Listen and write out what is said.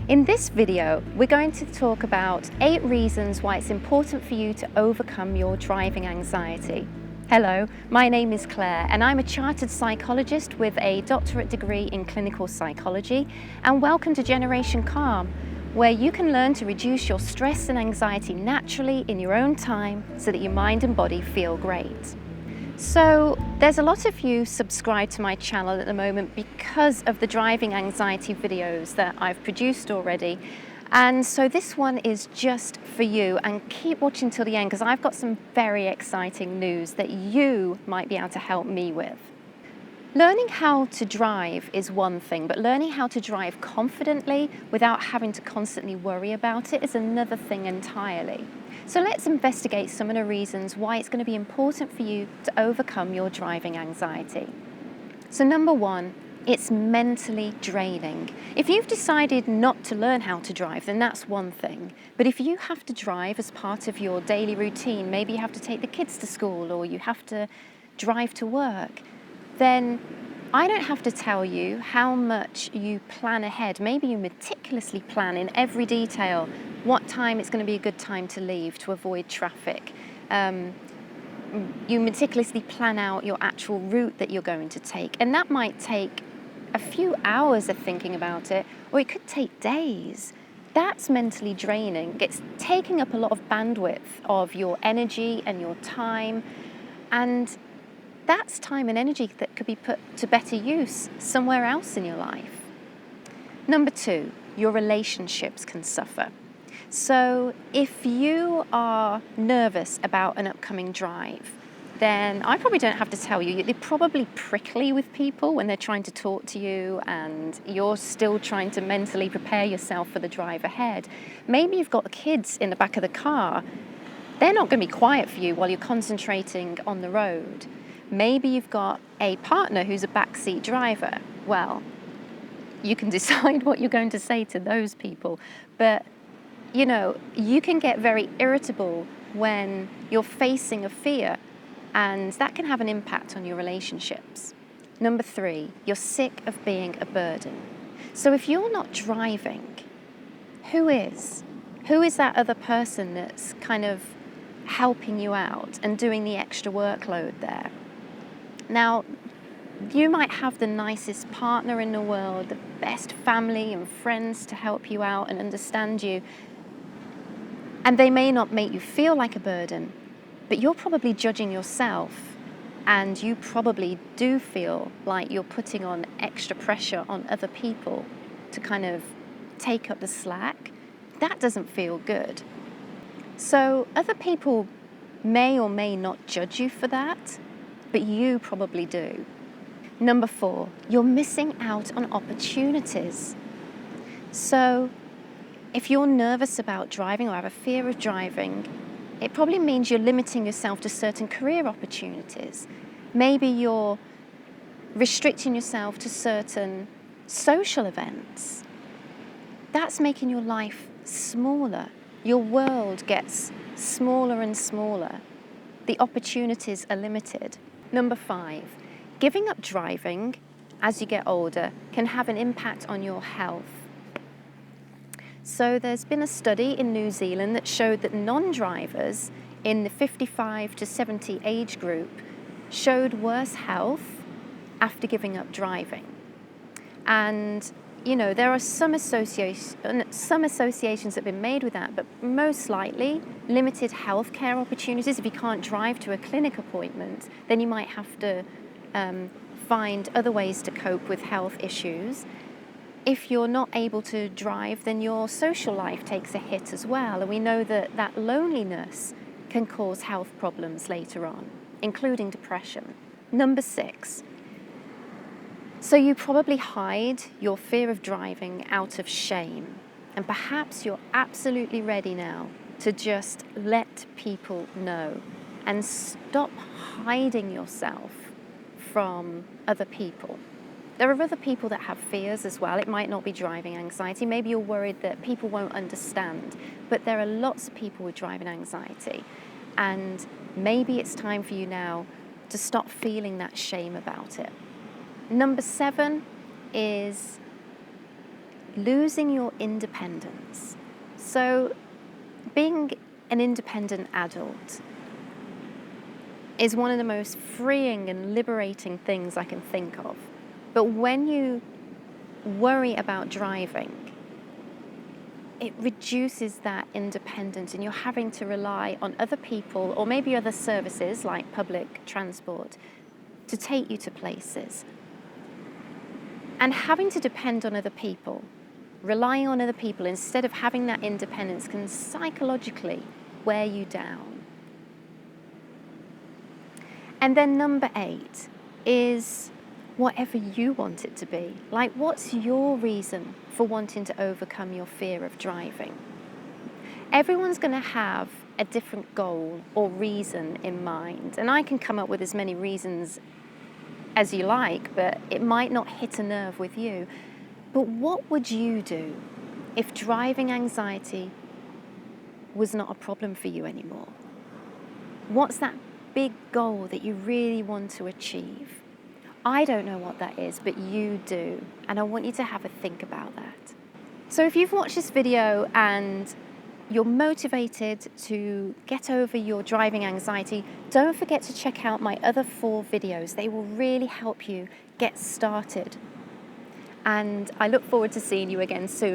In this video, we're going to talk about 8 reasons why it's important for you to overcome your driving anxiety. Hello, my name is Claire and I'm a chartered psychologist with a doctorate degree in clinical psychology, and welcome to Generation Calm, where you can learn to reduce your stress and anxiety naturally in your own time so that your mind and body feel great. So there's a lot of you subscribed to my channel at the moment because of the driving anxiety videos that I've produced already. And so this one is just for you, and keep watching till the end because I've got some very exciting news that you might be able to help me with. Learning how to drive is one thing, but learning how to drive confidently without having to constantly worry about it is another thing entirely. So let's investigate some of the reasons why it's going to be important for you to overcome your driving anxiety. So number one, it's mentally draining. If you've decided not to learn how to drive, then that's one thing. But if you have to drive as part of your daily routine, maybe you have to take the kids to school or you have to drive to work, then I don't have to tell you how much you plan ahead. Maybe you meticulously plan in every detail what time it's going to be a good time to leave to avoid traffic. You meticulously plan out your actual route that you're going to take, and that might take a few hours of thinking about it, or it could take days. That's mentally draining. It's taking up a lot of bandwidth of your energy and your time, and that's time and energy that could be put to better use somewhere else in your life. Number two, your relationships can suffer. So if you are nervous about an upcoming drive, then I probably don't have to tell you, they're probably prickly with people when they're trying to talk to you and you're still trying to mentally prepare yourself for the drive ahead. Maybe you've got the kids in the back of the car. They're not going to be quiet for you while you're concentrating on the road. Maybe you've got a partner who's a backseat driver. Well, you can decide what you're going to say to those people. But, you can get very irritable when you're facing a fear, and that can have an impact on your relationships. Number three, you're sick of being a burden. So if you're not driving, who is? Who is that other person that's kind of helping you out and doing the extra workload there? Now, you might have the nicest partner in the world, the best family and friends to help you out and understand you, and they may not make you feel like a burden, but you're probably judging yourself, and you probably do feel like you're putting on extra pressure on other people to kind of take up the slack. That doesn't feel good. So other people may or may not judge you for that, but you probably do. Number four, you're missing out on opportunities. So if you're nervous about driving or have a fear of driving, it probably means you're limiting yourself to certain career opportunities. Maybe you're restricting yourself to certain social events. That's making your life smaller. Your world gets smaller and smaller. The opportunities are limited. Number five, giving up driving as you get older can have an impact on your health. So there's been a study in New Zealand that showed that non-drivers in the 55 to 70 age group showed worse health after giving up driving. And there are some associations that have been made with that, but most likely limited healthcare opportunities. If you can't drive to a clinic appointment, then you might have to find other ways to cope with health issues. If you're not able to drive, then your social life takes a hit as well. And we know that loneliness can cause health problems later on, including depression. Number six, so you probably hide your fear of driving out of shame. And perhaps you're absolutely ready now to just let people know and stop hiding yourself from other people. There are other people that have fears as well. It might not be driving anxiety. Maybe you're worried that people won't understand, but there are lots of people with driving anxiety. And maybe it's time for you now to stop feeling that shame about it. Number seven is losing your independence. So being an independent adult is one of the most freeing and liberating things I can think of. But when you worry about driving, it reduces that independence, and you're having to rely on other people or maybe other services like public transport to take you to places. And having to depend on other people, relying on other people instead of having that independence, can psychologically wear you down. And then number 8 is whatever you want it to be. Like, what's your reason for wanting to overcome your fear of driving? Everyone's going to have a different goal or reason in mind, and I can come up with as many reasons as you like, but it might not hit a nerve with you. But what would you do if driving anxiety was not a problem for you anymore? What's that big goal that you really want to achieve? I don't know what that is, but you do, and I want you to have a think about that. So if you've watched this video and you're motivated to get over your driving anxiety, don't forget to check out my other 4 videos. They will really help you get started. And I look forward to seeing you again soon.